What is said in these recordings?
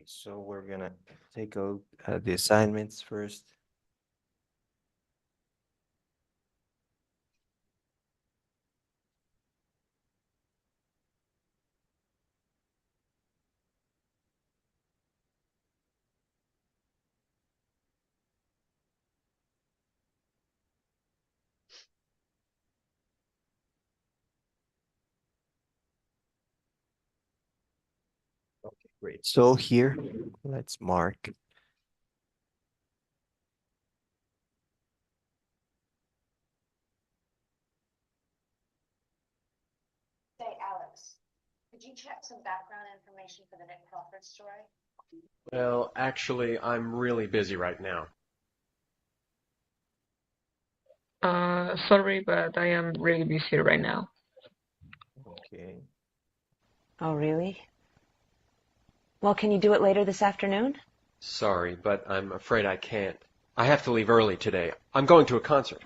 Okay, so we're gonna take out the assignments first. Okay, great. So here, let's mark. Say, Alex, could you check some background information for the Nick Crawford story? Well, actually, I'm really busy right now. Sorry, but I am really busy right now. Okay. Oh, really? Well, can you do it later this afternoon? Sorry, but I'm afraid I can't. I have to leave early today. I'm going to a concert.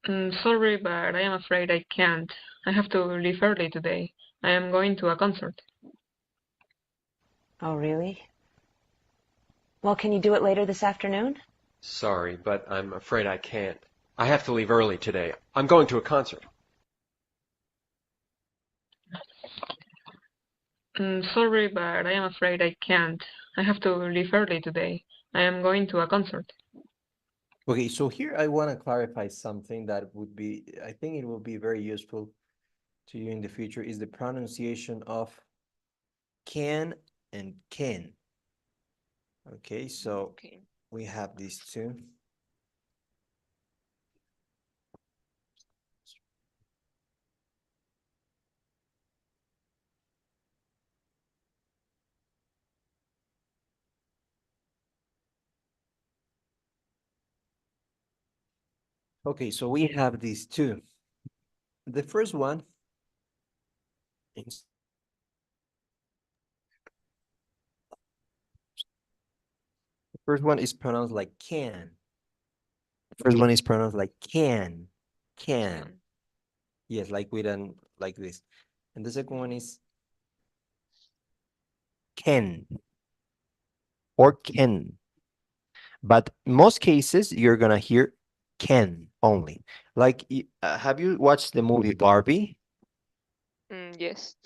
Sorry, but I am afraid I can't. I have to leave early today. I am going to a concert. Oh, really? Well, can you do it later this afternoon? Sorry, but I'm afraid I can't. I have to leave early today. I'm going to a concert. Sorry, but I am afraid I can't. I have to leave early today. I am going to a concert. Okay, so here I want to clarify something that would be, I think it will be very useful to you in the future, is the pronunciation of can and can. Okay, so we have these two. Okay, so we have these two. The first one is pronounced like can. The first one is pronounced like can. Can. Yes, like with an like this. And the second one is can or can. But in most cases, you're gonna hear can only. Like, have you watched the movie Barbie? Yes.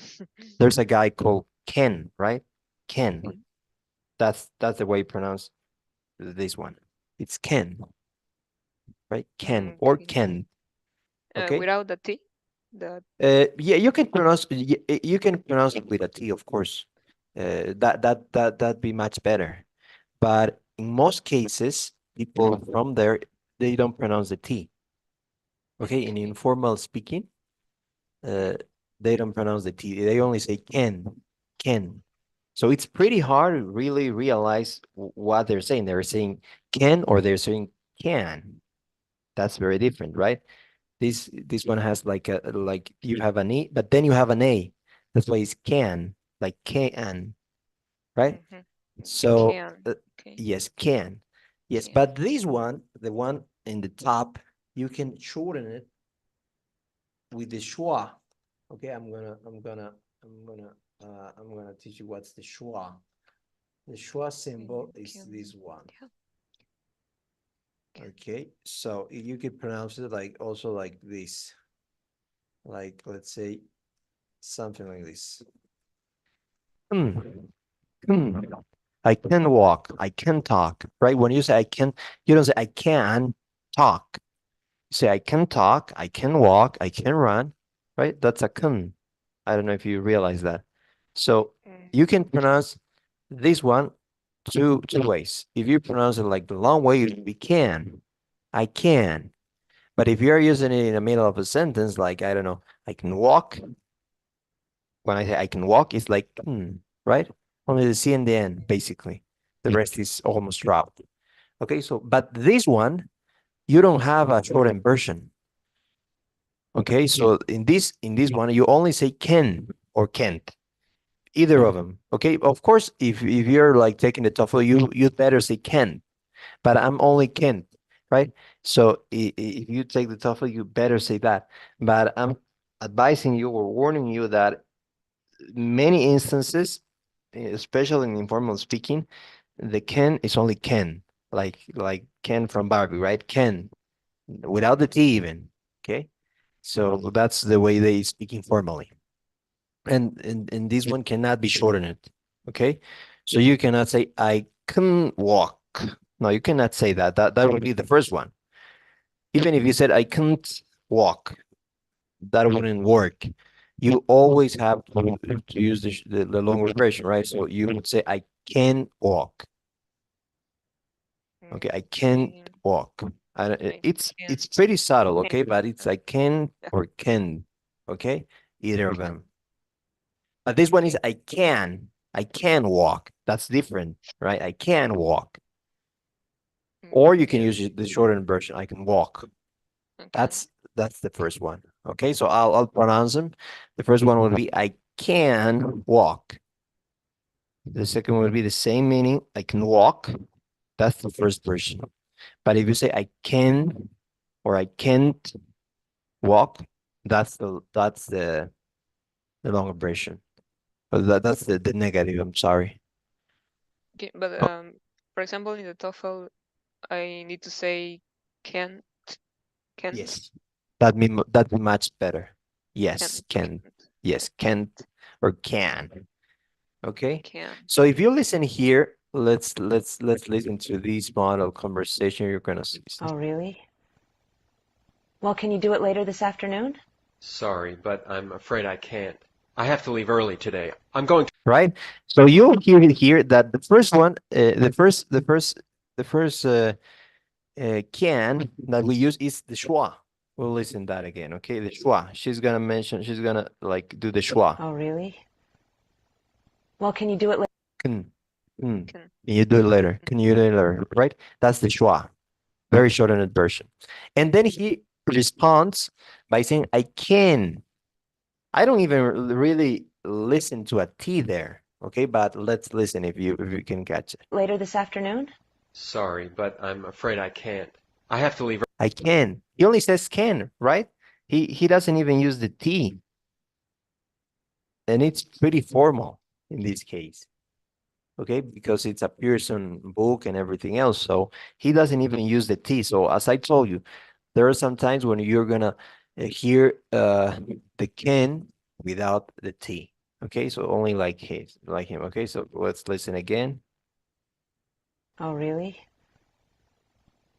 There's a guy called Ken, right? Ken. Okay. That's the way you pronounce this one. It's Ken, right? Ken or Okay. Ken. Okay. Without the T? The Yeah, you can pronounce it with a T, of course. That'd be much better. But in most cases, people from there, they don't pronounce the T. Okay, in informal speaking, uh, they don't pronounce the T. They only say can. So it's pretty hard to really realize what they're saying. They're saying can or they're saying can. That's very different, right? This one has like you have an E, but then you have an A. That's why it's can, like can, right? mhm. So Can. Okay. yes, can. Yes, Can. but this one, the one in the top, you can shorten it with the schwa. Okay, I'm gonna teach you what's the schwa. The schwa symbol is Can. this one. Yeah. Okay, so you could pronounce it like also like this, like let's say something like this. Hmm. Hmm. I can walk. I can talk. Right? When you say I can, you don't say I can talk. You say I can talk. I can walk. I can run. Right? That's a can. I don't know if you realize that. So you can pronounce this one two ways. If you pronounce it like the long way, it would be can. I can. But if you're using it in the middle of a sentence, like I don't know, I can walk. When I say I can walk, it's like right? Only the C and the N, basically. The rest is almost dropped. Okay, so but this one, you don't have a shortened version. Okay, so in this one, you only say can or can't. Either of them. Okay. Of course, if you're like taking the TOEFL, you'd better say can, but I'm only can't, right? So if you take the TOEFL, you better say that. But I'm advising you or warning you that many instances, especially in informal speaking, the can is only can, like Ken from Barbie, right? Ken, without the T even. Okay, so that's the way they speak informally, and this one cannot be shortened. Okay, so you cannot say I can walk. No, you cannot say that. That would be the first one. Even if you said I can't walk, that wouldn't work. You always have to use the longer version, right? So you would say I can walk. Okay, I can Okay. walk. I It's can. it's pretty subtle, okay, but it's I can or can, okay, either of them. But this one is I can walk. That's different, right? I can walk. Or you can Yes. use the shortened version. I can walk. Okay. That's the first one. Okay, so I'll pronounce them. The first one would be I can walk. The second would be the same meaning. I can walk. That's the first version. But if you say I can or I can't walk, that's the longer version. But that's the negative. I'm sorry. Okay, but for example, in the TOEFL, I need to say can't, can't, Yes, that'd be much better. Yes, can. can't, Yes, can't or can. Okay. can. So if you listen here, let's listen to this model conversation. You're gonna see. Oh, really? Well, can you do it later this afternoon? Sorry, but I'm afraid I can't. I have to leave early today. I'm going to. Right? So you'll hear it here that the first one, the first can that we use is the schwa. We'll listen that again, okay? The schwa. She's gonna like do the schwa. Oh, really? Well, can you do it later? Can, Can. can you do it later? Can you do it later? Right? That's the schwa. Very shortened version. And then he responds by saying, I can. I don't even really listen to a T there. Okay, but let's listen if you can catch it. Later this afternoon? Sorry, but I'm afraid I can't. I have to leave. I can. He only says can, right? He doesn't even use the T. And it's pretty formal in this case. Okay, because it's a Pearson book and everything else. So he doesn't even use the T. So as I told you, there are some times when you're gonna hear the can without the T. Okay, so only like him. Okay, so let's listen again. Oh, really?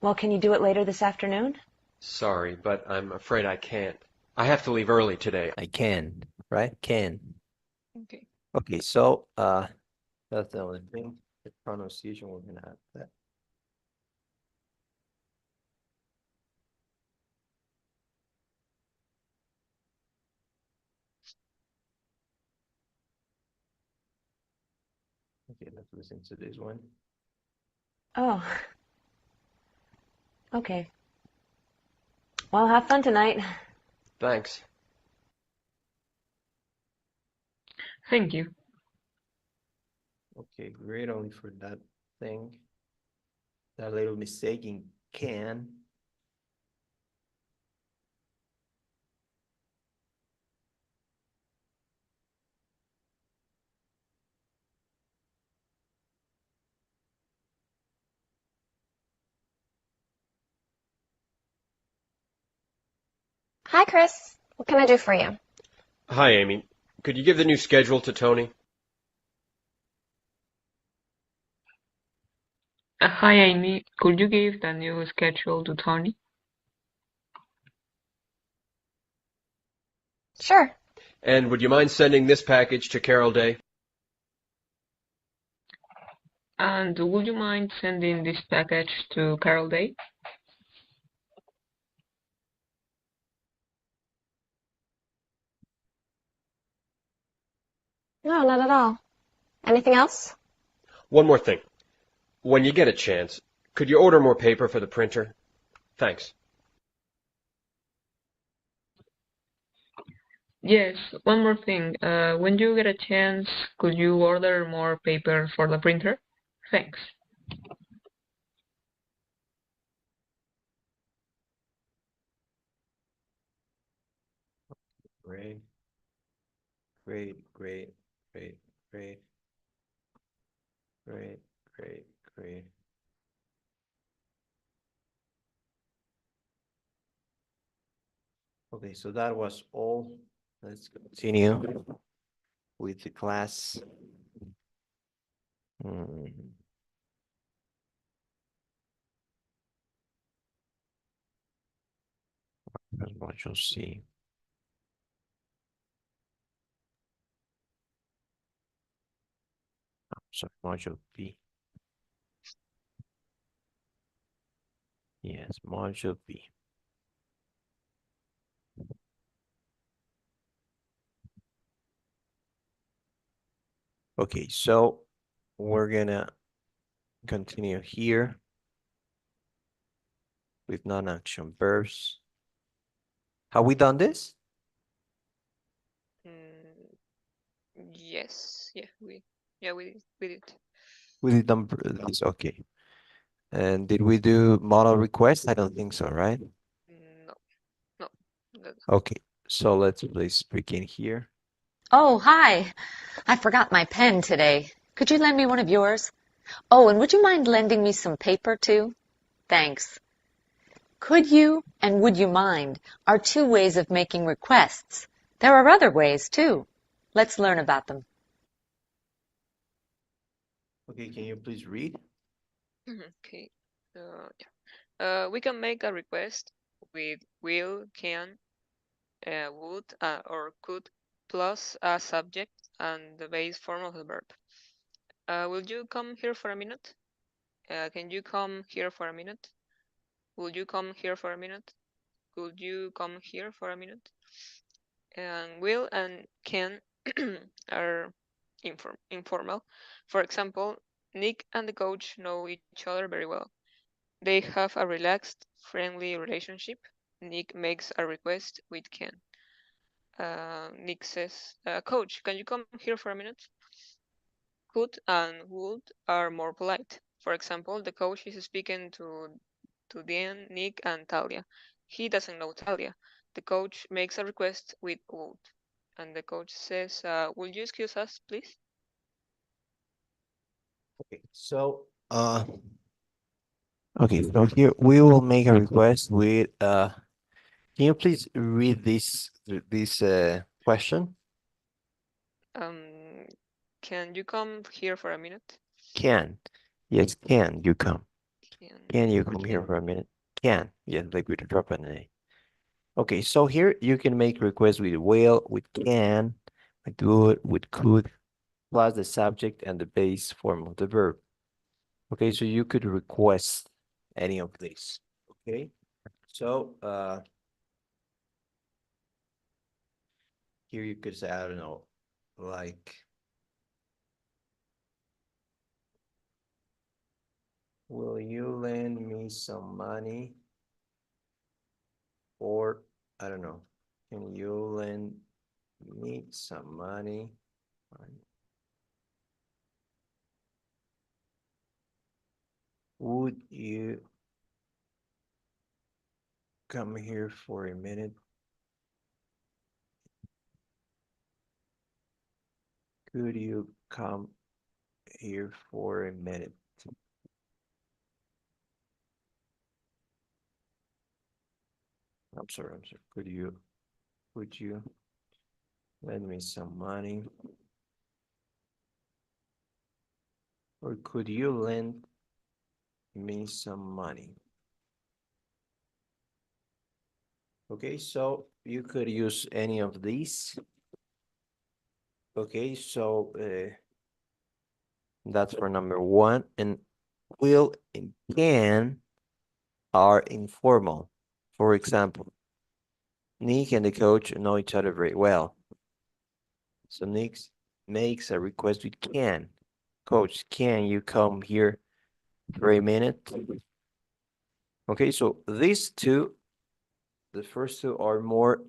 Well, can you do it later this afternoon? Sorry, but I'm afraid I can't. I have to leave early today. I can, right? Can. Okay. Okay, so that's the only thing. The pronunciation we're gonna have that. Okay, let's listen to this one. Oh. Okay. Well, have fun tonight. Thanks. Thank you. Okay, great only for that thing. That little mistake in can. Hi, Chris. What can I do for you? Hi, Amy. Could you give the new schedule to Tony? Hi, Amy. Could you give the new schedule to Tony? Sure. And would you mind sending this package to Carol Day? And would you mind sending this package to Carol Day? No, not at all. Anything else? One more thing. When you get a chance, could you order more paper for the printer? Thanks. Yes, one more thing. When you get a chance, could you order more paper for the printer? Thanks. Great. Great, great, great, great. Great, great, great. Okay, so that was all. Let's continue with the class. That's module C. So module B. Yes, module B. Okay, so we're gonna continue here with non-action verbs. Have we done this? Yes. Yeah, we did. We did. We did done this, okay. And did we do model request? I don't think so, right? No. No. That- Okay, so let's please begin here. Oh, hi. I forgot my pen today. Could you lend me one of yours? Oh, and would you mind lending me some paper too? Thanks. Could you and would you mind are two ways of making requests. There are other ways too. Let's learn about them. Okay, can you please read? Okay. Yeah. We can make a request with will, can, would, or could, plus a subject and the base form of the verb. Will you come here for a minute? Can you come here for a minute? Will you come here for a minute? Could you come here for a minute? And will and can are informal. For example, Nick and the coach know each other very well. They have a relaxed, friendly relationship. Nick makes a request with Ken. Nick says, Coach, can you come here for a minute? Could and would are more polite. For example, the coach is speaking to Dean, Nick, and Talia. He doesn't know Talia. The coach makes a request with would. And the coach says, will you excuse us, please? Okay, so okay, so here we will make a request with can you please read this question? Can you come here for a minute? Can. Yes, can you come? Can you come here Can. for a minute? Can. Yes, like with a drop an A. Okay, so here you can make requests with will, with can, with would, with could, plus the subject and the base form of the verb. Okay, so you could request any of these. Okay, so here you could say, I don't know, like, will you lend me some money? Or, I don't know, can you lend me some money? Would you come here for a minute? Could you come here for a minute? I'm sorry. Would you lend me some money? Or could you lend me some money? Okay, so you could use any of these. Okay, so that's for number one. And will and can are informal. For example, Nick and the coach know each other very well. So Nick makes a request with can. Coach, can you come here for a minute? Okay, so these two, the first two are more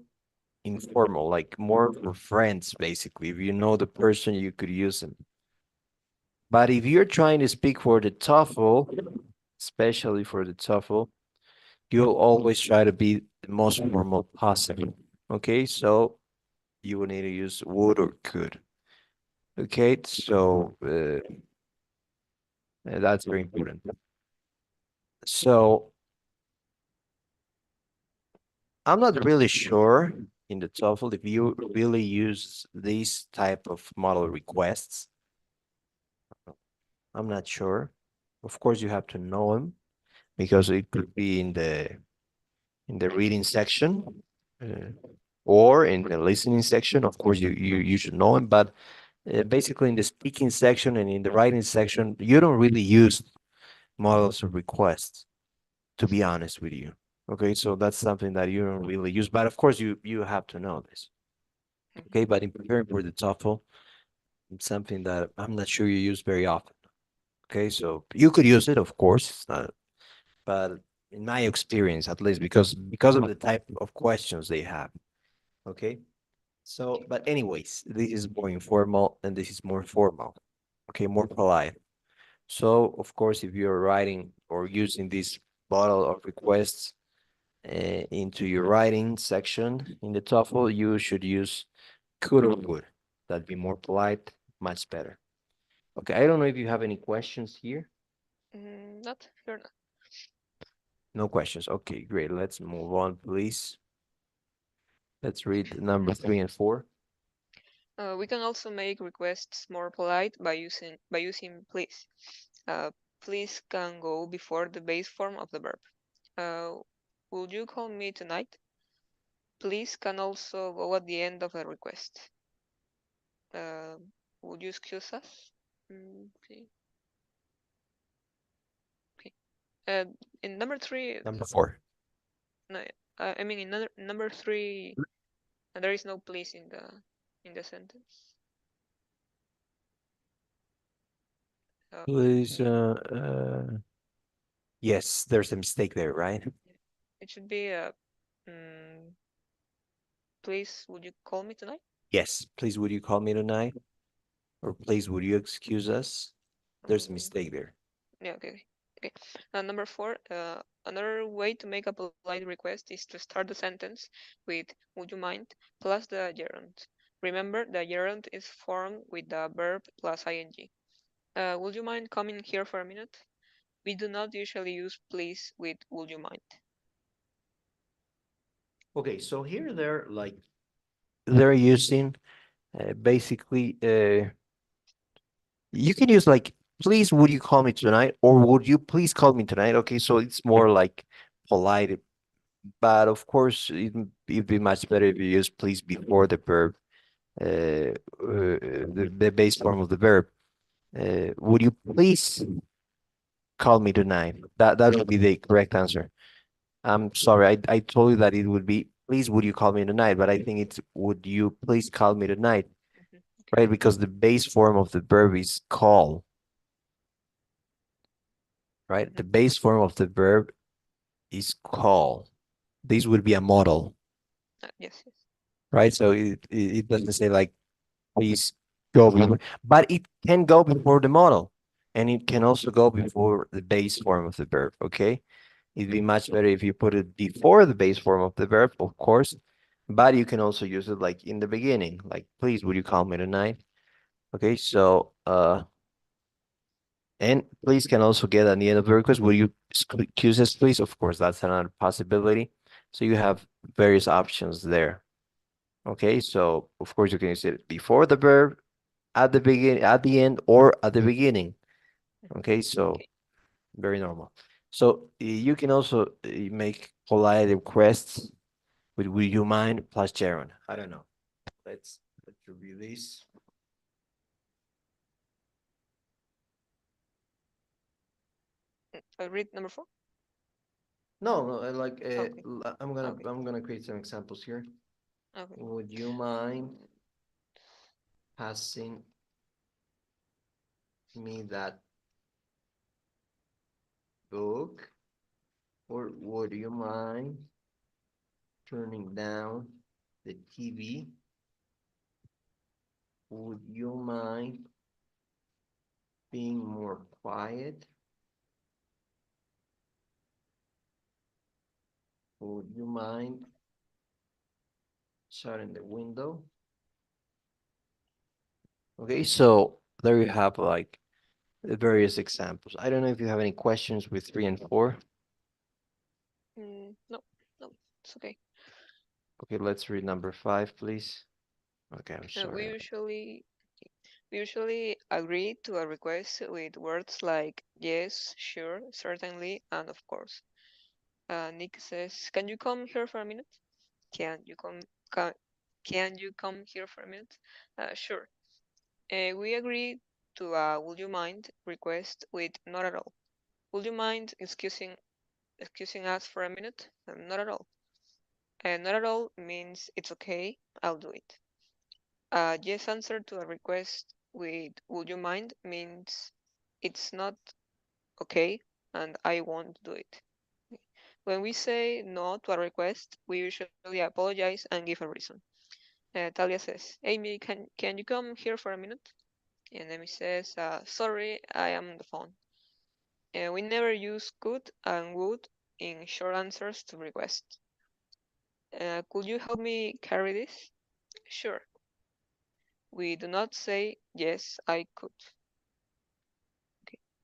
informal, like more for friends, basically. If you know the person, you could use them. But if you're trying to speak for the TOEFL, especially for the TOEFL, you'll always try to be the most formal possible. Okay, so you will need to use would or could. Okay, so that's very important. So I'm not really sure in the TOEFL if you really use these type of model requests. I'm not sure. Of course, you have to know them because it could be in the reading section or in the listening section. Of course, you should know them, but basically in the speaking section and in the writing section, you don't really use models of requests, to be honest with you. Okay, so that's something that you don't really use, but of course you have to know this. Okay, but in preparing for the TOEFL, it's something that I'm not sure you use very often. Okay, so you could use it, of course, it's not, but in my experience, at least because of the type of questions they have. Okay, so but anyways, this is more informal and this is more formal. Okay, more polite. So of course, if you're writing or using this bottle of requests into your writing section in the TOEFL, you should use could or would. That'd be more polite, much better. Okay, I don't know if you have any questions here. Not here. Not. No questions. Okay, great. Let's move on, please. Let's read number 3 and 4. We can also make requests more polite by using please. Please can go before the base form of the verb. Would you call me tonight? Please can also go at the end of a request. Would you excuse us? Okay. Okay. In number 3, Number 4. no, I mean in number 3, there is no please in the sentence. Please, yes, there's a mistake there, right? It should be please, would you call me tonight? Yes, please, would you call me tonight? Or please, would you excuse us? There's a mistake there. Yeah, okay. Number 4, another way to make a polite request is to start the sentence with would you mind plus the gerund. Remember, the gerund is formed with the verb plus ing. Would you mind coming here for a minute? We do not usually use please with would you mind. Okay, so here they're using basically you can use like please would you call me tonight or would you please call me tonight. Okay, so it's more like polite, but of course it'd be much better if you use please before the verb, the base form of the verb. Would you please call me tonight? That would be the correct answer. I'm sorry, I told you that it would be please would you call me tonight, but I think it's would you please call me tonight, right? Because the base form of the verb is call, right? The base form of the verb is call. This would be a model, Yes. right? So it doesn't say like please go before, but it can go before the model and it can also go before the base form of the verb, okay? It'd be much better if you put it before the base form of the verb, of course, but you can also use it like in the beginning, like please would you call me tonight? Okay, so and please can also get at the end of the request, will you excuse us please? Of course, that's another possibility. So you have various options there. Okay, so of course you can use it before the verb, at the beginning, at the end, or at the beginning. Okay, so very normal. So you can also make polite requests with would you mind plus gerund. I don't know. Let's review this. Read number 4. No, no, like Okay. I'm gonna create some examples here. Okay. Would you mind passing me that book? Or would you mind turning down the TV? Would you mind being more quiet? Would you mind shutting the window? Okay, so there you have like the various examples. I don't know if you have any questions with 3 and 4. No, no, it's okay. Okay, let's read number 5, please. Okay, I'm We sorry. usually agree to a request with words like yes, sure, certainly, and of course. Nick says, "Can you come here for a minute? Can you come? Can you come here for a minute?" Sure. We agree to a "Would you mind?" request with "Not at all." Would you mind excusing us for a minute? Not at all. Not at all means it's okay. I'll do it. Yes answer to a request with "Would you mind?" means it's not okay and I won't do it. When we say no to a request, we usually apologize and give a reason. Talia says, "Amy, can you come here for a minute?" And Amy says, "Sorry, I am on the phone." We never use could and would in short answers to requests. Could you help me carry this? Sure. We do not say yes, I could.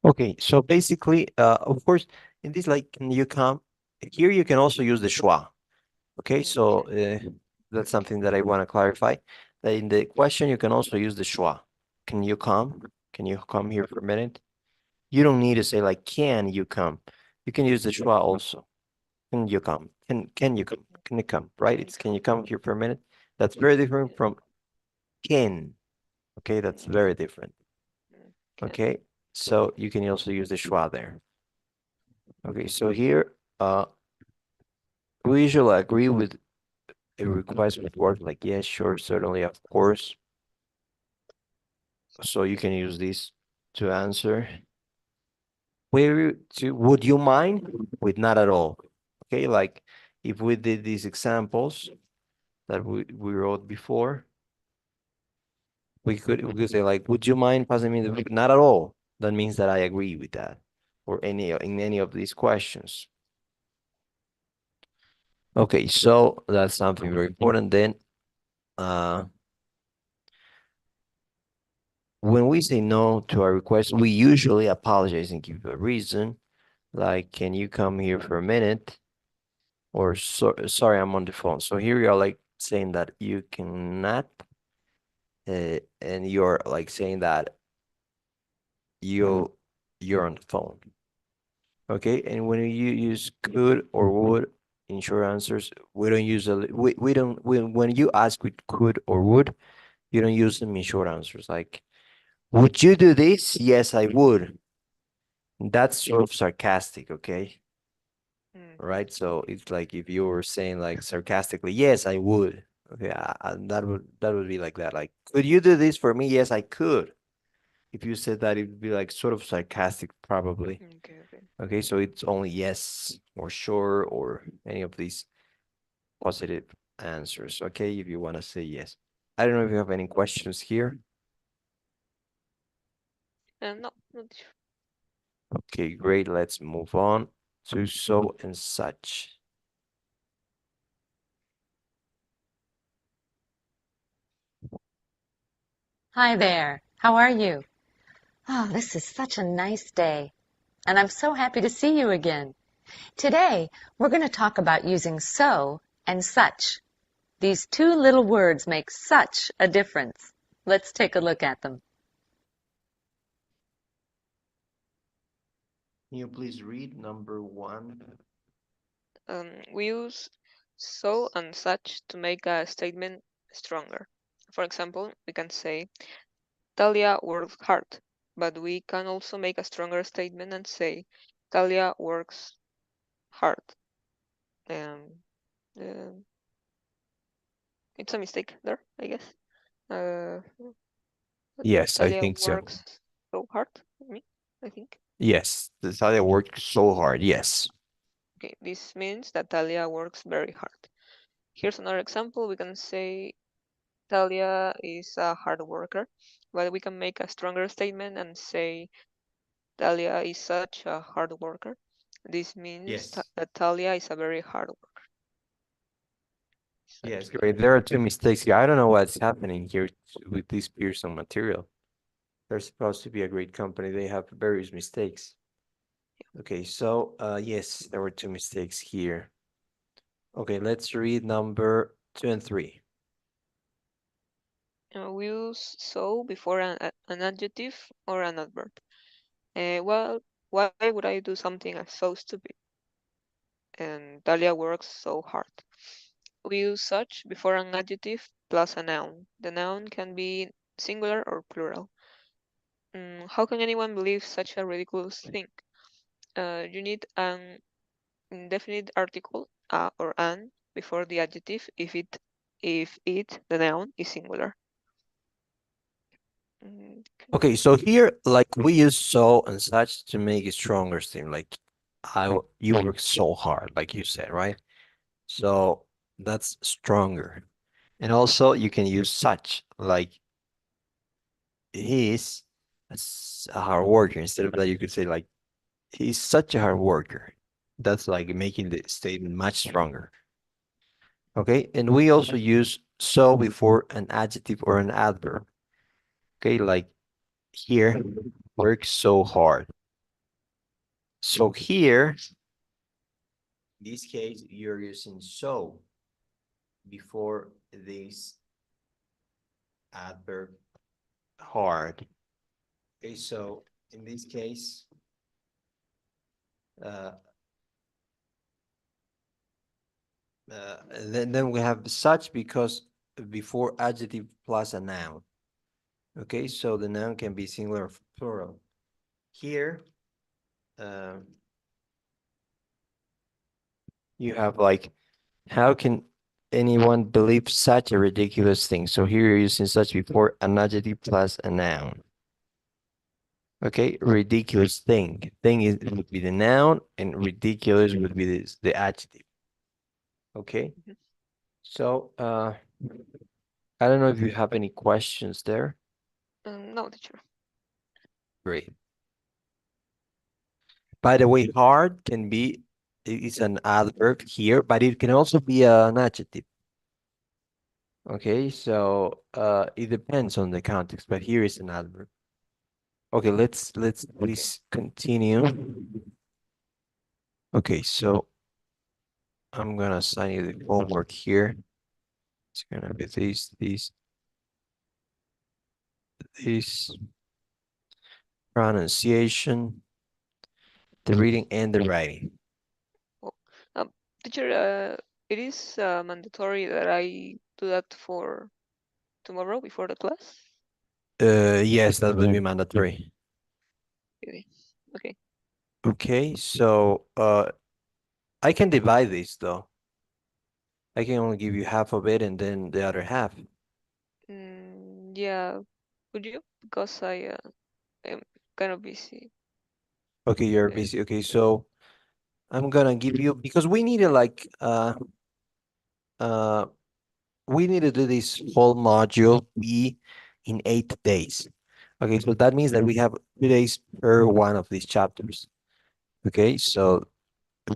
Okay, so basically, of course, in this, like, can you come? Here you can also use the schwa. Okay, so that's something that I want to clarify. That in the question, you can also use the schwa. Can you come? Can you come here for a minute? You don't need to say like, can you come? You can use the schwa also. Can you come? Can you come? Can you come? Right? It's can you come here for a minute? That's very different from can. Okay, that's very different. Okay, so you can also use the schwa there. Okay, so here, we usually agree with a request with words like yes, sure, certainly, of course. So you can use this to answer. Would you mind? With not at all. Okay, like if we did these examples that we wrote before, we could say like, would you mind passing me the book? Not at all. That means that I agree with that, or in any of these questions. Okay, so that's something very important. Then, when we say no to a request, we usually apologize and give a reason, like, can you come here for a minute? Or sorry, I'm on the phone. So here you are like saying that you cannot, and you're like saying that you're on the phone. Okay, and when you use could or would in short answers, we don't use we don't when you ask with could or would, you don't use them in short answers. Like, would you do this? Yes, I would. That's sort of sarcastic, okay? Right? So it's like if you were saying like sarcastically, yes, I would. Okay, that would be like that. Like, could you do this for me? Yes, I could. If you said that, it would be like sort of sarcastic, probably. Okay, okay. Okay, so it's only yes or sure or any of these positive answers. Okay, if you want to say yes. I don't know if you have any questions here. No, not Okay, great. Let's move on to so and such. Hi there. How are you? Oh, this is such a nice day. And I'm so happy to see you again. Today, we're going to talk about using so and such. These two little words make such a difference. Let's take a look at them. Can you please read number 1? We use so and such to make a statement stronger. For example, we can say, Talia works hard, but we can also make a stronger statement and say, Talia works hard. Um, it's a mistake there, I guess. Uh, Yes, I Talia think so. works so hard, I think. Yes, the Talia worked so hard. Yes. Okay, this means that Talia works very hard. Here's another example. We can say Talia is a hard worker, but we can make a stronger statement and say Talia is such a hard worker. This means Yes. that Talia is a very hard worker. Yes, great. There are two mistakes here. I don't know what's happening here with this Pearson material. They're supposed to be a great company. They have various mistakes. Okay, so yes, there were two mistakes here. Okay, let's read number 2 and 3. We use so before an adjective or an adverb. Well, why would I do something so stupid? And Talia works so hard. We use such before an adjective plus a noun. The noun can be singular or plural. How can anyone believe such a ridiculous thing? You need an indefinite article, a or an, before the adjective if it, the noun, is singular. Okay, so here, like we use so and such to make a stronger thing. Like you work so hard, like you said, right? So that's stronger. And also you can use such, like he's a hard worker. Instead of that, you could say like he's such a hard worker. That's like making the statement much stronger. Okay, and we also use so before an adjective or an adverb. Okay, like here, works so hard. So here, in this case, you're using so before this adverb hard. Okay, so in this case, then we have such because before adjective plus a noun. Okay, so the noun can be singular or plural. Here, you have like, how can anyone believe such a ridiculous thing? So here you're using such before an adjective plus a noun. Okay, ridiculous thing. Thing would be the noun, and ridiculous would be the adjective. Okay, so I don't know if you have any questions there. No, teacher. Great. By the way, hard can be, it's an adverb here, but it can also be an adjective. Okay, so it depends on the context, but here is an adverb. Okay, let's please continue. Okay, so I'm gonna assign you the homework here. It's gonna be this pronunciation, the reading and the writing. Teacher, it is mandatory that I do that for tomorrow before the class? Yes, that would be mandatory. Okay. Okay, so I can divide this though. I can only give you half of it and then the other half. Yeah, could you? Because I am kind of busy. Okay, you're busy. Okay, so I'm gonna give you, because we need to like we need to do this whole module B in 8 days. Okay, so that means that we have 2 days per one of these chapters. Okay, so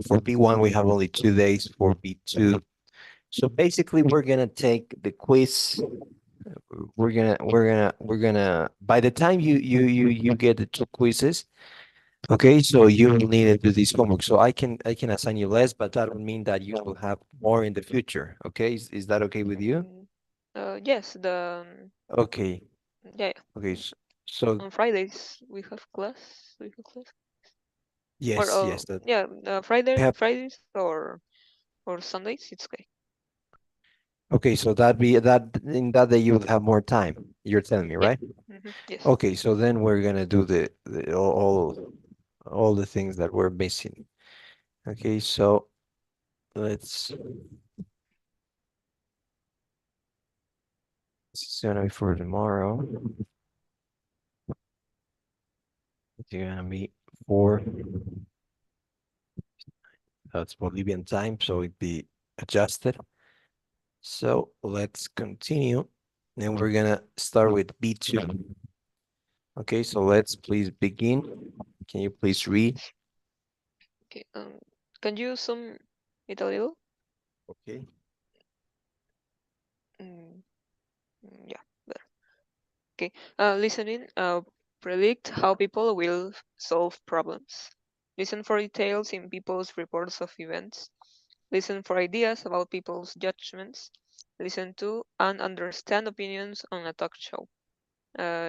for B1 we have only 2 days. For B2, so basically we're gonna take the quiz. We're gonna by the time you get the 2 quizzes, okay, so you will need to do this homework. So I can assign you less, but that would mean that you will have more in the future. Okay, is that okay with you? Yes, Okay. yeah. Okay, so On Fridays we have class. yes, Or yes, that yeah, have, Fridays or Sundays. It's okay. okay, so that in that day you will have more time. You're telling me, right? Yes. Okay, so then we're gonna do the all the things that we're missing. Okay, so let's. This is gonna be for tomorrow. It's gonna be for. That's Bolivian time, so it be adjusted. So let's continue. And we're gonna start with B2. Okay, so let's please begin. Can you please read? Okay. Can you zoom it a little? Okay. Mm, yeah, better. Okay. Listening. Predict how people will solve problems. Listen for details in people's reports of events. Listen for ideas about people's judgments. Listen to and understand opinions on a talk show.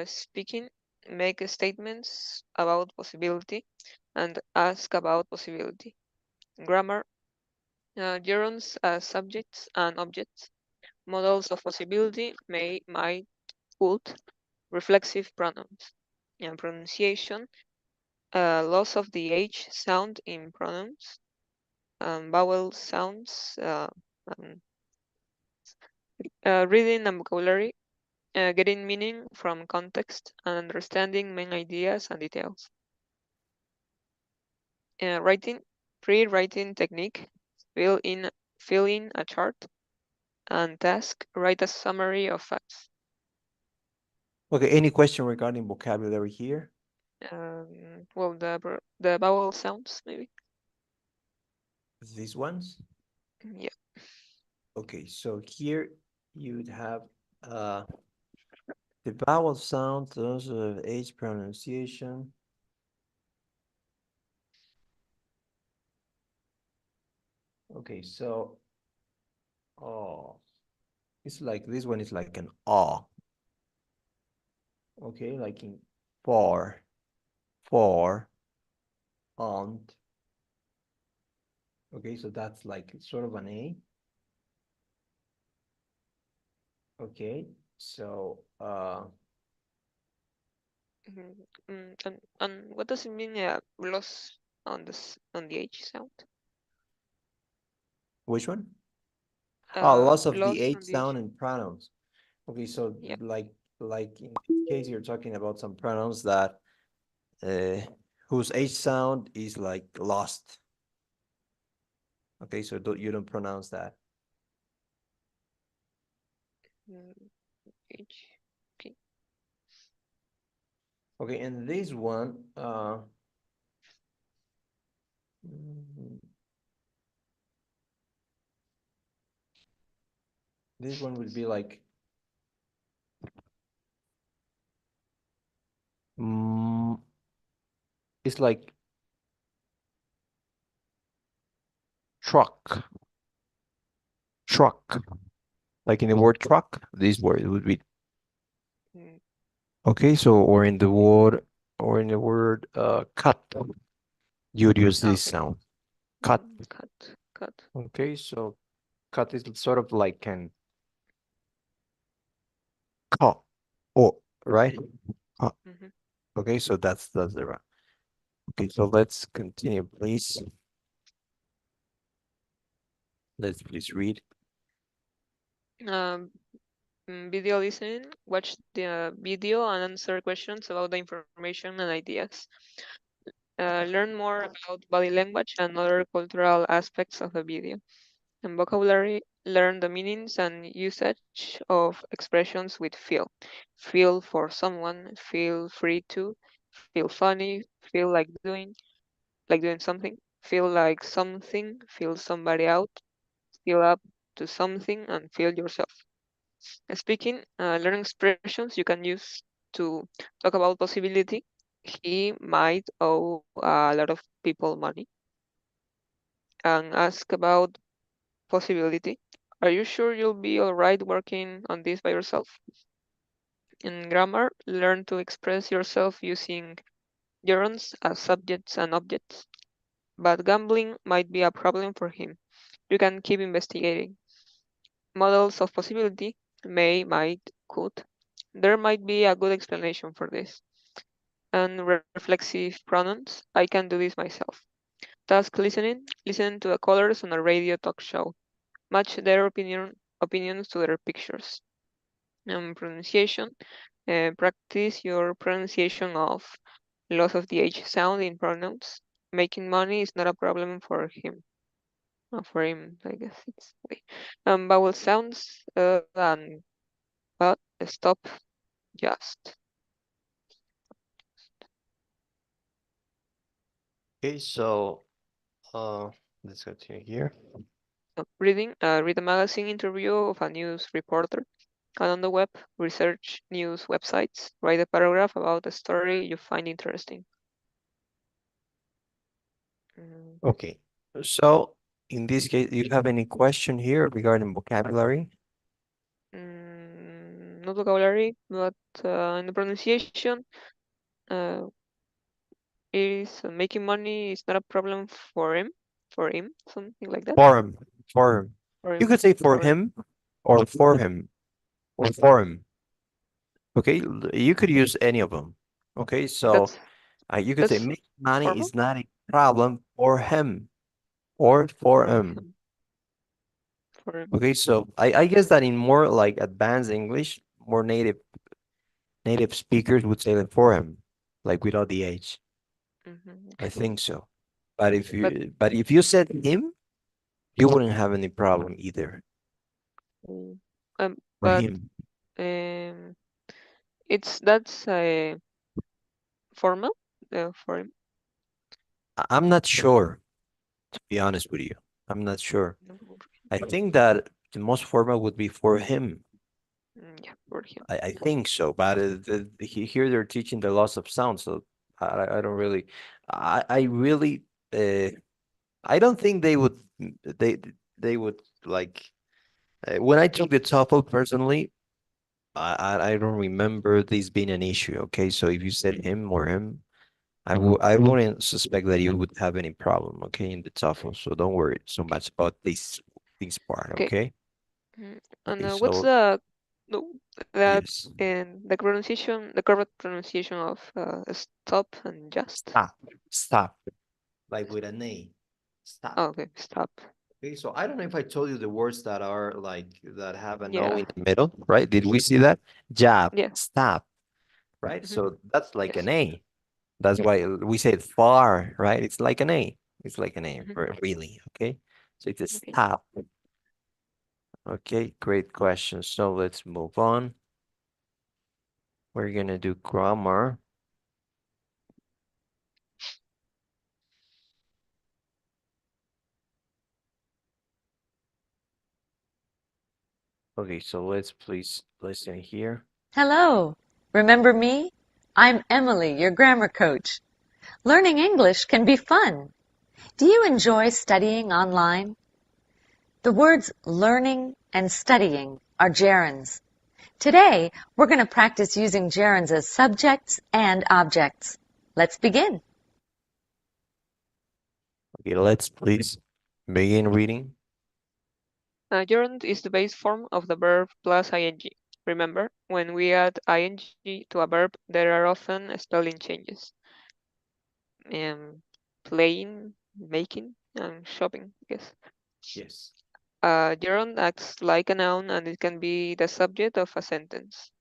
Speaking, make statements about possibility and ask about possibility. Grammar, gerunds as subjects and objects. Models of possibility may, might, could, reflexive pronouns. And pronunciation, loss of the H sound in pronouns, vowel sounds, um, reading and vocabulary, getting meaning from context and understanding main ideas and details. Writing, pre-writing technique, fill in a chart, and task, write a summary of facts. Okay, any question regarding vocabulary here? Well, the vowel sounds maybe. These ones? Yeah. Okay, so here you'd have the vowel sounds, those of H pronunciation. Okay, so it's like this one is like an okay, like in for, aunt. Okay, so that's like sort of an A. Okay, so And what does it mean? Loss on the H sound. which one? Loss of Loss the H on the H. sound in pronouns. Okay, so Yeah. like in this case, you're talking about some pronouns that whose H sound is like lost. Okay, so you don't pronounce that. H. Okay. Okay, and this one, this one would be like it's like truck, like in the word truck, this word would be Mm, okay. So or in the word cut, you would use this okay. sound, cut. Cut. Okay, so cut is sort of like an cut, or right? Mhm. Okay, so that's the right. Okay, so let's continue, please. Let's please read. Video listening. Watch the video and answer questions about the information and ideas. Learn more about body language and other cultural aspects of the video. And vocabulary, learn the meanings and usage of expressions with feel. Feel for someone, feel free to, feel funny, feel like doing something, feel like something, feel somebody out, feel up to something, and feel yourself. Speaking, learn expressions you can use to talk about possibility. He might owe a lot of people money. And ask about possibility. Are you sure you'll be all right working on this by yourself? In grammar, learn to express yourself using gerunds as subjects and objects. But gambling might be a problem for him. You can keep investigating. Models of possibility may, might, could. There might be a good explanation for this. And reflexive pronouns, I can do this myself. Task listening, listen to the callers on a radio talk show. Match their opinions to their pictures. Pronunciation, practice your pronunciation of loss of the H sound in pronouns. Making money is not a problem for him. For him, I guess it's okay. Vowel sounds and but stop just. Okay, so let's continue here. read a magazine interview of a news reporter, and on the web, research news websites, write a paragraph about a story you find interesting. Mm, Okay. So in this case, do you have any question here regarding vocabulary? Not vocabulary, but in the pronunciation, uh, is making money is not a problem for him, something like that. For him. For him. For You him, could say for for him. him or for him or for him. Okay. You could use any of them. Okay. So you could say That's make money formal is not a problem for him or for for him. him. For him. Okay. So I guess that in more like advanced English, more native speakers would say that for him, like without the H. I Okay. think so. But But if you said him, you wouldn't have any problem either mm, for but him. um, that's formal for him. I'm not sure, to be honest with you. I'm not sure. No, I think that the most formal would be for him. yeah, for him. I think so. But here they're teaching the loss of sound, so I don't really. I really. I don't think they would. They would like. When I took the TOEFL personally, I don't remember this being an issue. Okay, so if you said him or him, I wouldn't suspect that you would have any problem. Okay, in the TOEFL, so don't worry so much about this part. Okay. Okay. And Okay. what's So the that yes, and the pronunciation, the correct pronunciation of stop and just? stop, like with an A. Stop. Oh, okay, stop. Okay. So I don't know if I told you the words that are like that have an O Yeah, in the middle, right? Did we see that? Jab, yeah. stop, right? Hmm. So that's like Yes. an A. That's why we said far, right? It's like an A. It's like an A, Hmm. really. Okay. So it's a Okay. stop. Okay, great question. So let's move on. We're gonna do grammar. Okay, so let's please listen here. Hello. Remember me? I'm Emily, your grammar coach. Learning English can be fun. Do you enjoy studying online? The words learning and studying are gerunds. Today, we're going to practice using gerunds as subjects and objects. Let's begin. Okay, let's please begin reading. Gerund is the base form of the verb plus ing. Remember, when we add ing to a verb, there are often spelling changes. Playing, making, and shopping, I guess. Yes. Gerund acts like a noun and it can be the subject of a sentence.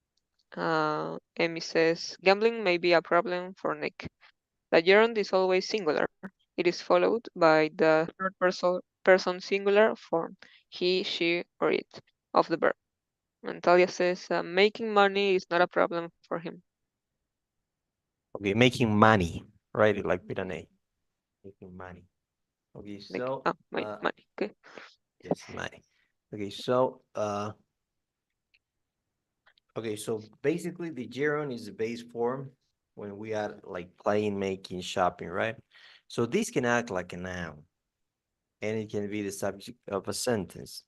Amy says, gambling may be a problem for Nick. The gerund is always singular. It is followed by the third person singular form, he, she, or it, of the verb. And Talia says, making money is not a problem for him. Okay, making money, right? Like with an A. Making money. Okay, Like, so money, okay. yes, money. Okay, so okay, so basically the gerund is the base form when we add like playing, making, shopping, right? So this can act like a noun and it can be the subject of a sentence.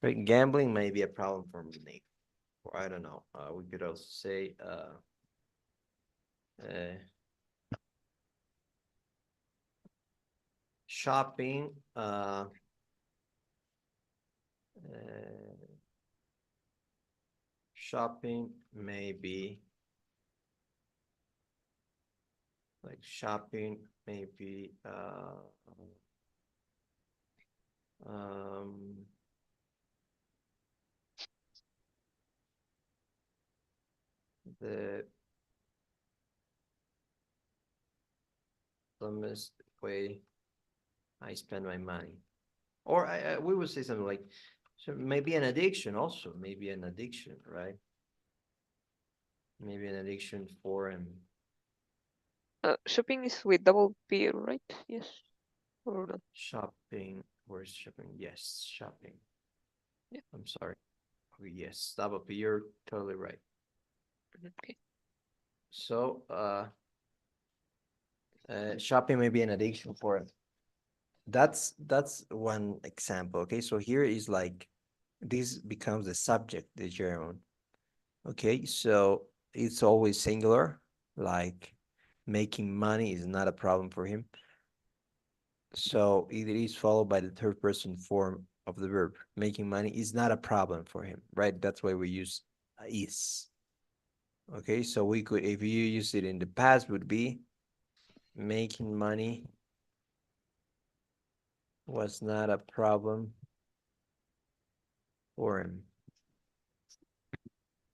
Right? Gambling may be a problem for Nick. Or I don't know. We could also say shopping shopping may be like shopping maybe um the dumbest way I spend my money. Or we would say something like, so maybe an addiction also, maybe an addiction, right? Maybe an addiction for Shopping is with double P, right? Yes. Or not. shopping where's shopping? Yes, shopping. Yeah. I'm sorry. Okay, yes, stop up. You're totally right. Okay. So, shopping may be an addiction for him. That's one example. Okay, so here is like this becomes the subject, the gerund. Okay, so it's always singular, like making money is not a problem for him. So it is followed by the third person form of the verb. Making money is not a problem for him, right? That's why we use is. Okay, so we could, if you use it in the past, would be making money was not a problem for him.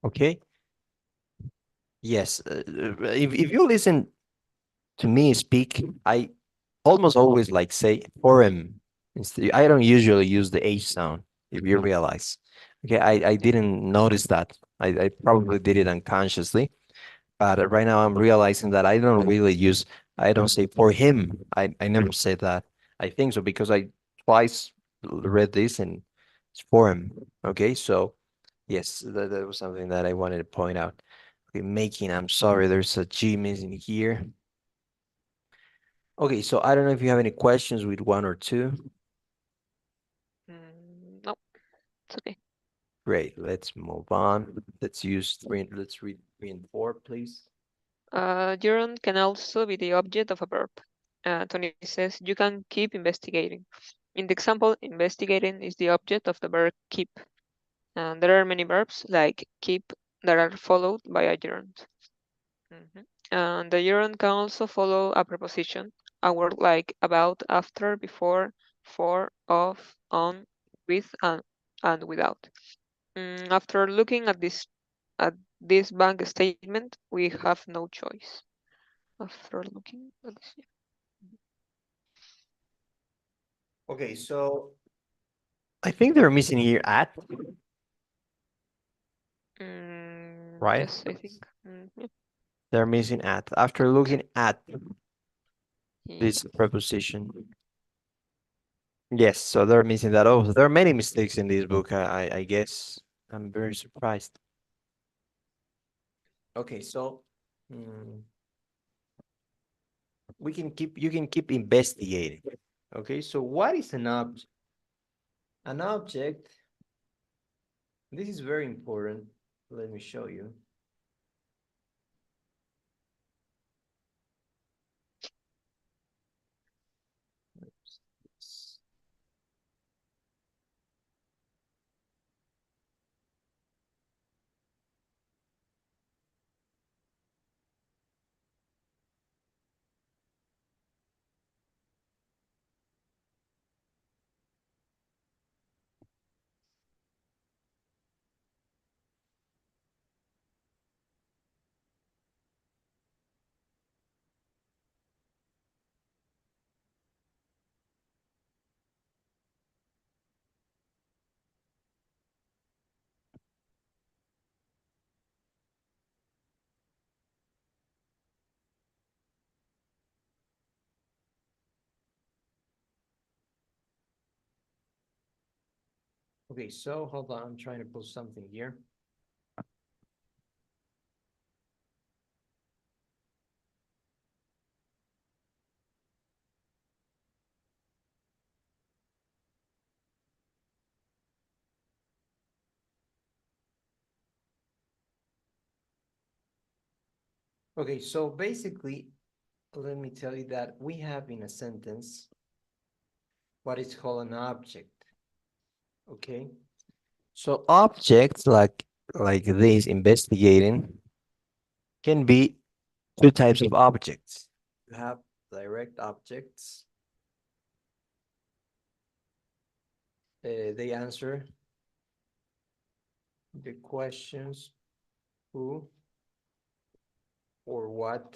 Okay. Yes. If you listen to me speak, I almost always like say for him. Instead, I don't usually use the H sound, if you realize. Okay, I didn't notice that. I probably did it unconsciously. But right now I'm realizing that I don't say for him. I never say that. I think so because I twice read this and it's for him. Okay, so yes, that was something that I wanted to point out. Okay, making, I'm sorry, there's a G missing here. Okay, so I don't know if you have any questions with one or two. No, it's okay. Great, let's move on. Let's read 3 and 4, please. Gerund can also be the object of a verb. Tony says you can keep investigating. In the example, investigating is the object of the verb keep. And there are many verbs like keep that are followed by a gerund. And the gerund can also follow a preposition, a word like about, after, before, for, of, on, with, and without. After looking at this bank statement, we have no choice. After looking at this, Okay, so I think they're missing here at, right? yes, I think. Yeah. They're missing at. After looking at Yeah. this preposition. Yes, so they're missing that. Oh, there are many mistakes in this book. I guess I'm very surprised. Okay, so you can keep investigating. Okay, so what is an object? An object, this is very important. Let me show you. Okay, so hold on, I'm trying to pull something here. Okay, so basically, let me tell you that we have in a sentence what is called an object. Okay, so objects like this investigating can be two types of objects. You have direct objects. They answer the questions who or what.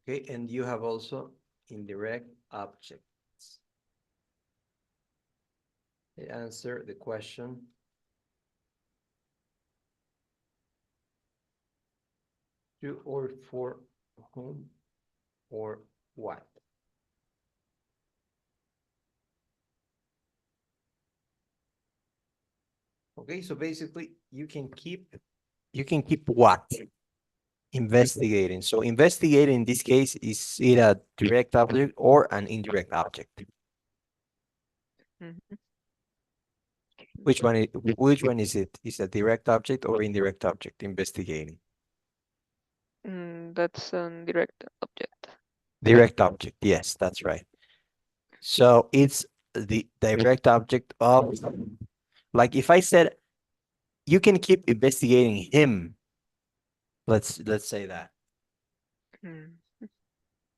Okay, and you have also indirect objects. They answer the question To or for whom or what? Okay, so basically you can keep what? Investigating. So investigating in this case is it a direct object or an indirect object? Mhm. Which one is it? Is a direct object or indirect object investigating? That's a direct object. Direct object, yes, that's right. So it's the direct object of, like if I said you can keep investigating him, let's say that. Mm.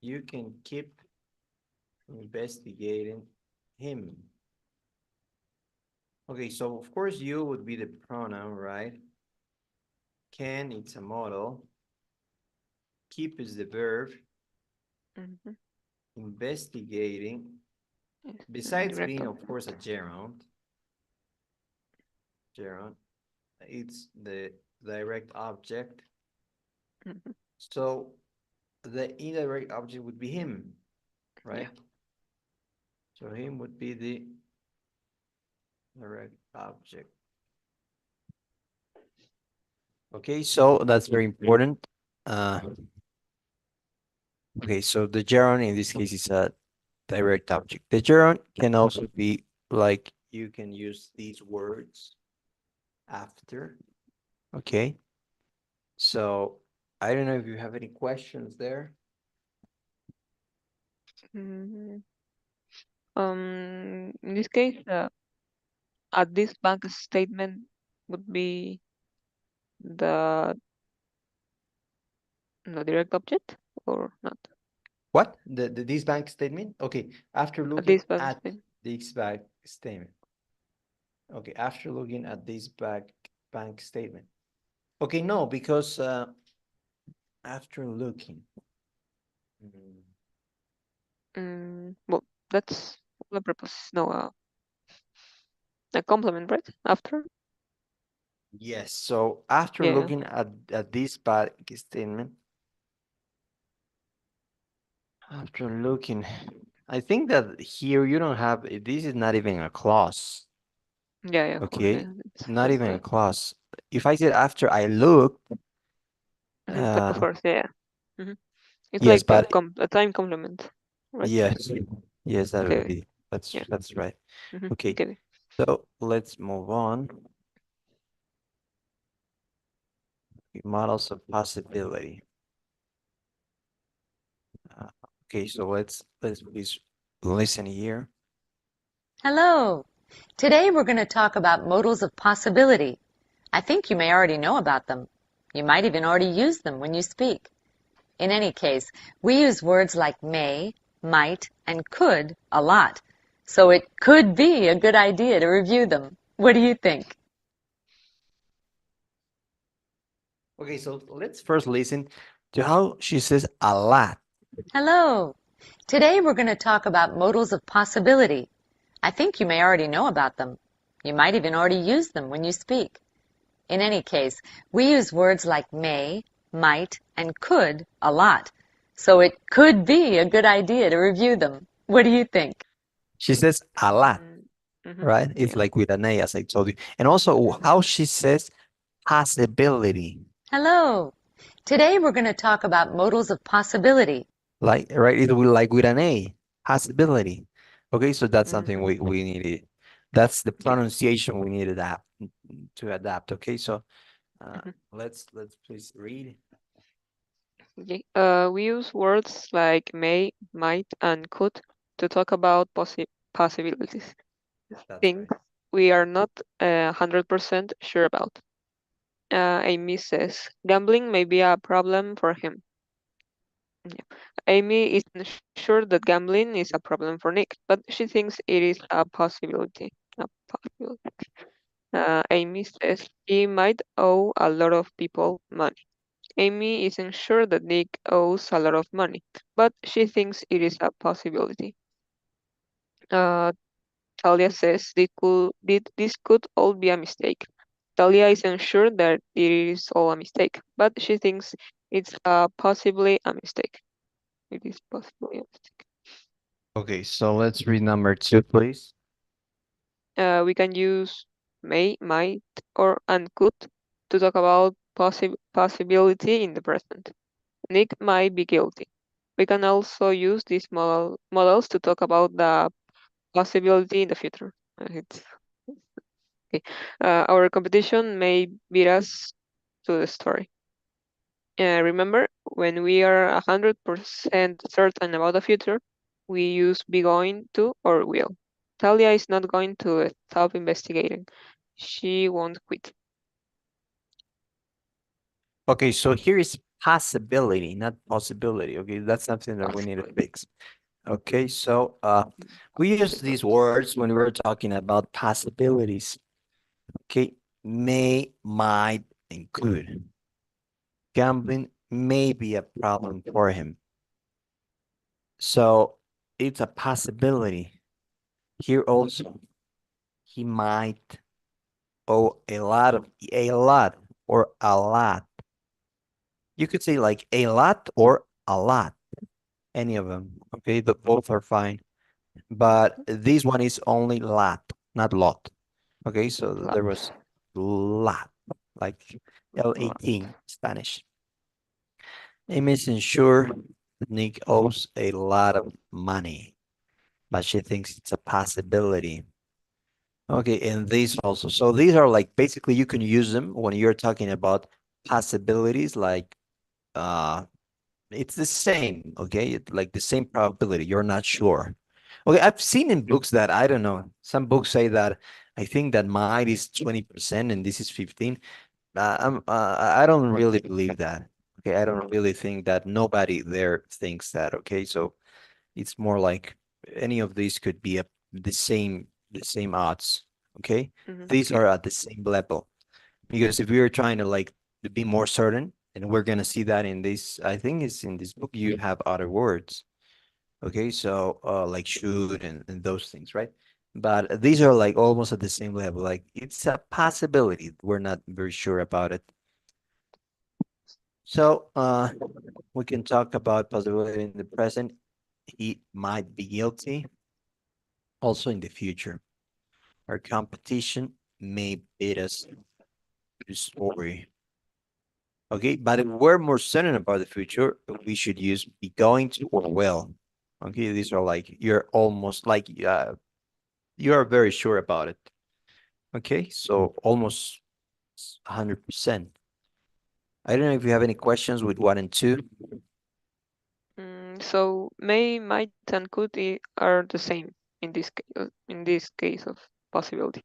You can keep investigating him. Okay, so of course you would be the pronoun, right? Can, it's a modal. Keep is the verb. Mhm. Investigating, It's a besides direct being, of object. course, a gerund, it's the direct object. Mhm. So the indirect object would be him, right? Yeah. So him would be the direct object. Okay, so that's very important. Okay, so the gerund in this case is a direct object. The gerund can also be like you can use these words after. Okay. So I don't know if you have any questions there. Mhm. In this case, at this bank statement would be the direct object or not? What? This bank statement? Okay. After At looking this bank at statement. this bank statement. Okay. After looking at this bank statement. Okay. No, because after looking. Well, that's the purpose. No, a complement, right? After. Yes. So after Yeah. looking at this bank statement. After looking, I think that here you don't have, this is not even a clause. Yeah, yeah, of course. Okay. Yeah, Not that's even a correct. clause. If I said after I looked, Of course, yeah. Mhm. It's yes, like but a time complement, right? yes, yes, that would Okay. be, Yeah. that's right. Okay, Okay. so let's move on. Models of possibility. Okay, so let's please listen here. Hello. Today we're going to talk about modals of possibility. I think you may already know about them. You might even already use them when you speak. In any case, we use words like may, might, and could a lot. So it could be a good idea to review them. What do you think? Okay, so let's first listen to how she says a lot. Hello. Today we're going to talk about modals of possibility. I think you may already know about them. You might even already use them when you speak. In any case, we use words like may, might, and could a lot. So it could be a good idea to review them. What do you think? She says a lot, Mm-hmm. right? It's Yeah. like with an A, as I told you. And also how she says possibility. Hello. Today we're going to talk about modals of possibility. Like, right, it will like with an A, possibility. Okay, so that's something Mhm. we needed. That's the pronunciation we need to adapt. Okay, so let's please read. Okay. We use words like may, might, and could to talk about possibilities, That's things right. we are not 100% sure about. Amy says gambling may be a problem for him. Yeah. Amy isn't sure that gambling is a problem for Nick, but she thinks it is a possibility. A possibility. Amy says he might owe a lot of people money. Amy isn't sure that Nick owes a lot of money, but she thinks it is a possibility. Talia says this could all be a mistake. Talia isn't sure that it is all a mistake, but she thinks It's possibly a mistake. It is possibly a mistake. Okay, so let's read number 2, please. We can use may, might, or and could to talk about possibility in the present. Nick might be guilty. We can also use these models to talk about the possibility in the future. It's okay. Our competition may beat us to the story. Remember, when we are 100% certain about the future, we use be going to or will. Talia is not going to stop investigating. She won't quit. Okay, so here is possibility, not possibility. Okay, that's something that we need to fix. Okay, so we use these words when we're talking about possibilities. Okay, may, might, and could. Gambling may be a problem for him. So it's a possibility. Here also, he might owe a lot or a lot. You could say like a lot or a lot, any of them. Okay, but both are fine. But this one is only lot, not lot. Okay, so there was lot, like L18 Spanish. Amy isn't sure Nick owes a lot of money, but she thinks it's a possibility. Okay, and these also. So these are like basically you can use them when you're talking about possibilities, like it's the same, okay? Like the same probability. You're not sure. Okay, I've seen in books that I don't know. Some books say that I think that mine is 20% and this is 15. I don't really believe that. Okay, I don't really think that nobody there thinks that. Okay, so it's more like any of these could be the same odds. Okay, these are at the same level because if we were trying to like to be more certain, and we're gonna see that in this, I think it's in this book, you have other words. Okay, so like should and those things, right? But these are like almost at the same level. Like it's a possibility. We're not very sure about it. So we can talk about possibility in the present. He might be guilty. Also in the future. Our competition may beat us to the story. Okay, but if we're more certain about the future, we should use be going to or will. Okay, these are like you're almost like you are very sure about it. Okay, so almost 100%. I don't know if you have any questions with 1 and 2. So may, might, and could are the same in this case of possibility.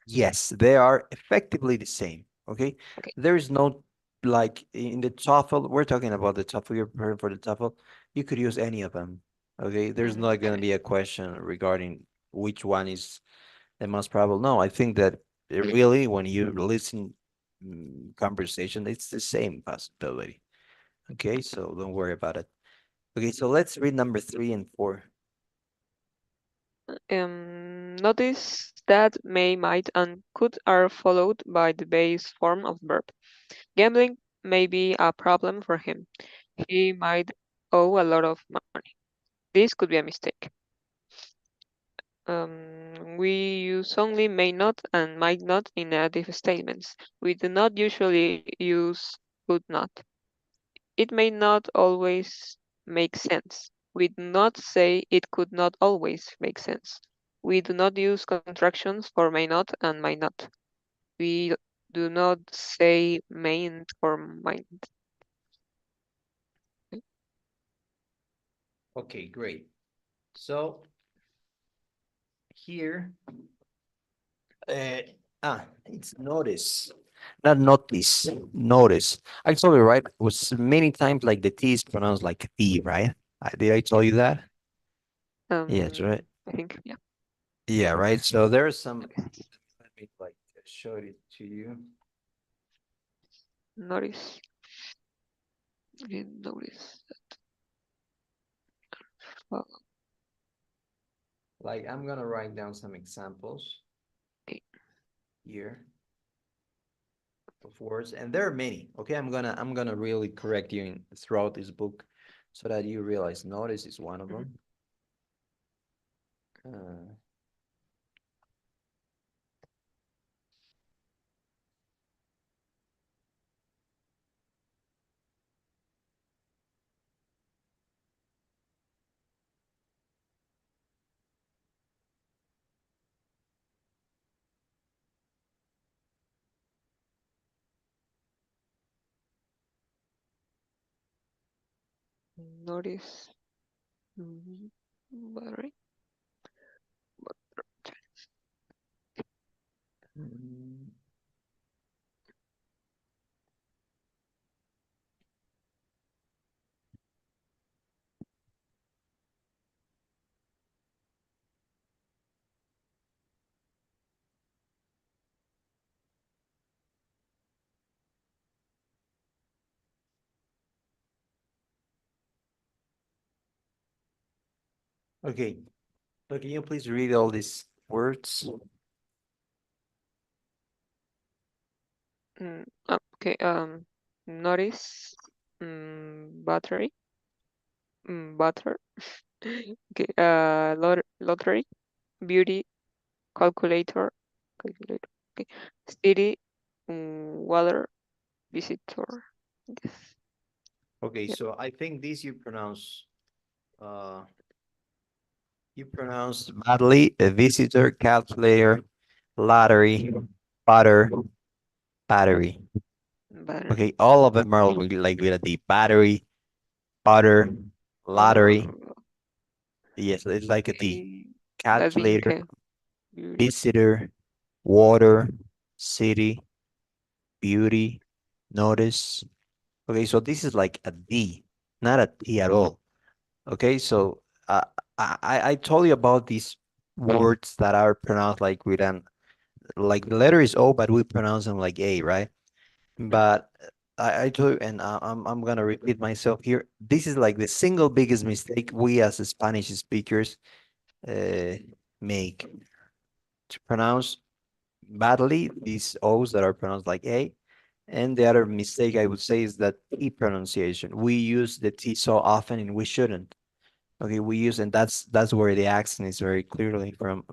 Yes, they are effectively the same. Okay, Okay. there is no like in the TOEFL. We're talking about the TOEFL. You're preparing for the TOEFL. You could use any of them. Okay, there's not going to be a question regarding which one is the most probable. No, I think that really when you listen conversation, it's the same possibility. Okay, so don't worry about it. Okay, so let's read number 3 and 4. Notice that may, might, and could are followed by the base form of verb. Gambling may be a problem for him. He might owe a lot of money. This could be a mistake. We use only may not and might not in negative statements. We do not usually use could not. It may not always make sense. We do not say it could not always make sense. We do not use contractions for may not and might not. We do not say mayn't or mightn't. Okay, great. So here, it's notice, not notice, notice. I told you, right? It was many times like the T is pronounced like a T, right? Did I tell you that? Yes, right. I think, yeah. Yeah, right. So there's some, let me like show it to you. Notice. Notice that. Like I'm gonna write down some examples Okay. here. of words, and there are many. Okay, I'm gonna really correct you throughout this book, so that you realize notice is one of them. Notice. Battery. Mm, Okay, so can you please read all these words? Okay. Notice. Battery. Butter. Okay. Lottery. Beauty. Calculator. Calculator. Okay. City. Water. Visitor. Yes. Okay, Yep. so I think this you pronounced badly. A visitor, calculator, lottery, butter, battery. Battery. Okay, all of them are like with a D. Battery, butter, lottery. Yes, it's like a D. Okay. That's the Calculator, okay. Beauty. visitor, water, city, beauty, notice. Okay, so this is like a D, not a T at all. Okay, so I told you about these words that are pronounced like with an like the letter is O, but we pronounce them like A, right? But I told you, and I'm gonna repeat myself here. This is like the single biggest mistake we as Spanish speakers uh, make to pronounce badly these O's that are pronounced like A. And the other mistake I would say is that T pronunciation. We use the T so often and we shouldn't. Okay, we use, and that's where the accent is very clearly from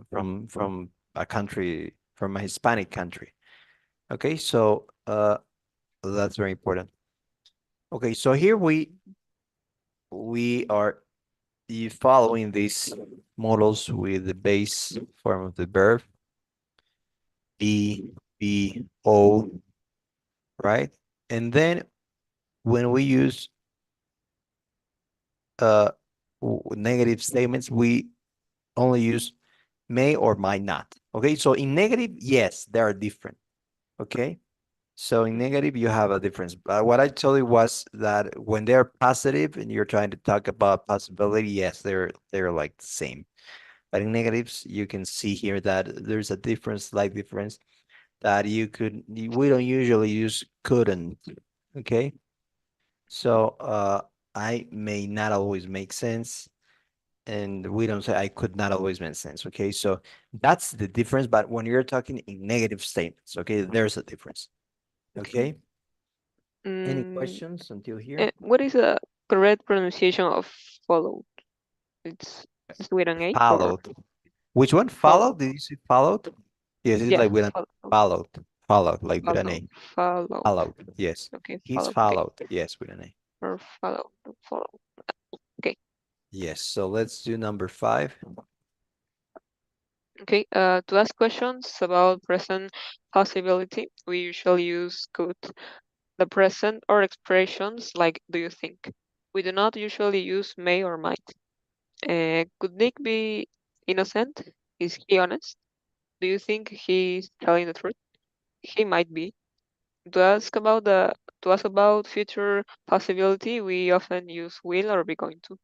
a country, from a Hispanic country. Okay, so that's very important. Okay, so here we are following these models with the base form of the verb be, o, right? And then when we use negative statements, we only use may or might not. Okay, so in negative, yes, they are different. Okay, so in negative, you have a difference. But what I told you was that when they're positive and you're trying to talk about possibility, yes, they're like the same. But in negatives, you can see here that there's a difference, slight difference that we don't usually use couldn't. Okay, so I may not always make sense, and we don't say I could not always make sense. Okay, so that's the difference. But when you're talking in negative statements, okay, there's a difference. Okay. Any Mm, questions until here? what is the correct pronunciation of followed? It's with an A or Followed. Which one? follow? Followed? Did you say followed? Yes, it's Yeah, like with an follow. followed. Followed, like with an Follow. A. Followed. Followed. Yes. Okay, He's followed. Okay. followed. Yes, with an A. Or follow. Follow. Okay. Yes. So let's do number 5. Okay. To ask questions about present possibility, we usually use could, the present, or expressions like do you think. We do not usually use may or might. Could Nick be innocent? Is he honest? Do you think he's telling the truth? He might be. To ask about future possibility, we often use will or be going to.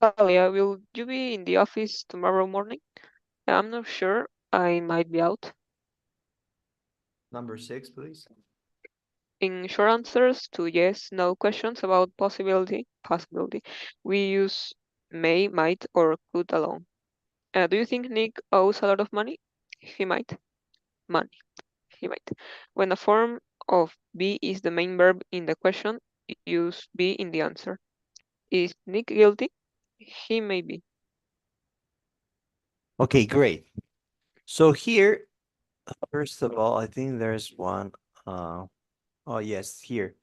Talia, will you be in the office tomorrow morning? I'm not sure. I might be out. Number 6, please. In short answers to yes, no questions about possibility, we use may, might, or could alone. Do you think Nick owes a lot of money? He might. Money. He might. When a form of be is the main verb in the question, use be in the answer. Is Nick guilty? He may be. Okay, great. So here, first of all, I think there's one. Oh yes, here.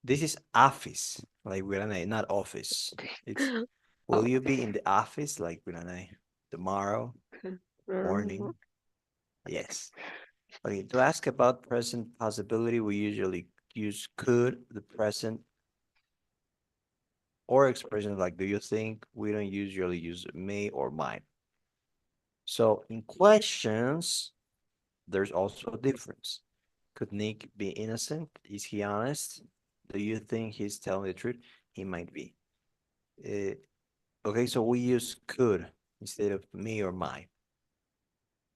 This is office, like with an A, not office. It's will Oh, you be in the office, like with an A, tomorrow morning? Yes. Okay, to ask about present possibility, we usually use could, the present, or expressions like do you think. We don't usually use may or might. So in questions, there's also a difference. Could Nick be innocent? Is he honest? Do you think he's telling the truth? He might be. Okay, so we use could instead of me or might.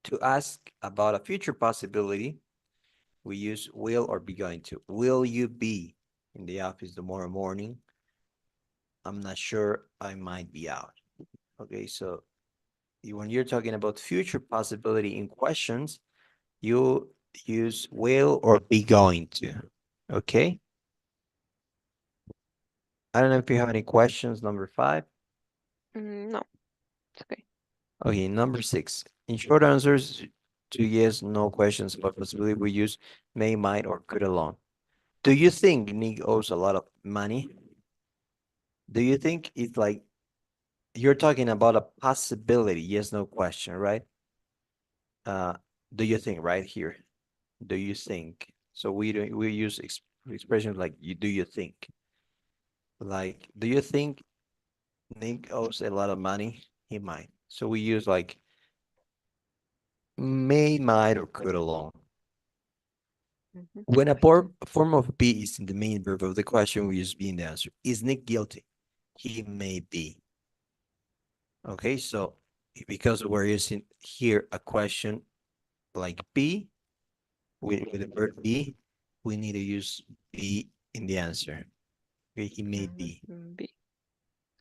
To ask about a future possibility, we use will or be going to. Will you be in the office tomorrow morning? I'm not sure. I might be out. Okay, so when you're talking about future possibility in questions, you use will or be going to. Okay. I don't know if you have any questions. Number 5. no, it's okay. Okay, number 6. In short answers to yes, no questions about possibility, we use may, might, or could alone. Do you think Nick owes a lot of money? Do you think it's like you're talking about a possibility, yes, no question, right? Do you think right here? Do you think? So we use expressions like you do you think? Like, do you think Nick owes a lot of money? He might. So we use like may, might, or could alone. Mhm. When a form of be is in the main verb of the question, we use be in the answer. Is Nick guilty? He may be. Okay, so because we're using here a question like be with the verb be, we need to use be in the answer. Okay, he may be. Be.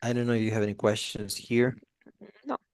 I don't know if you have any questions here.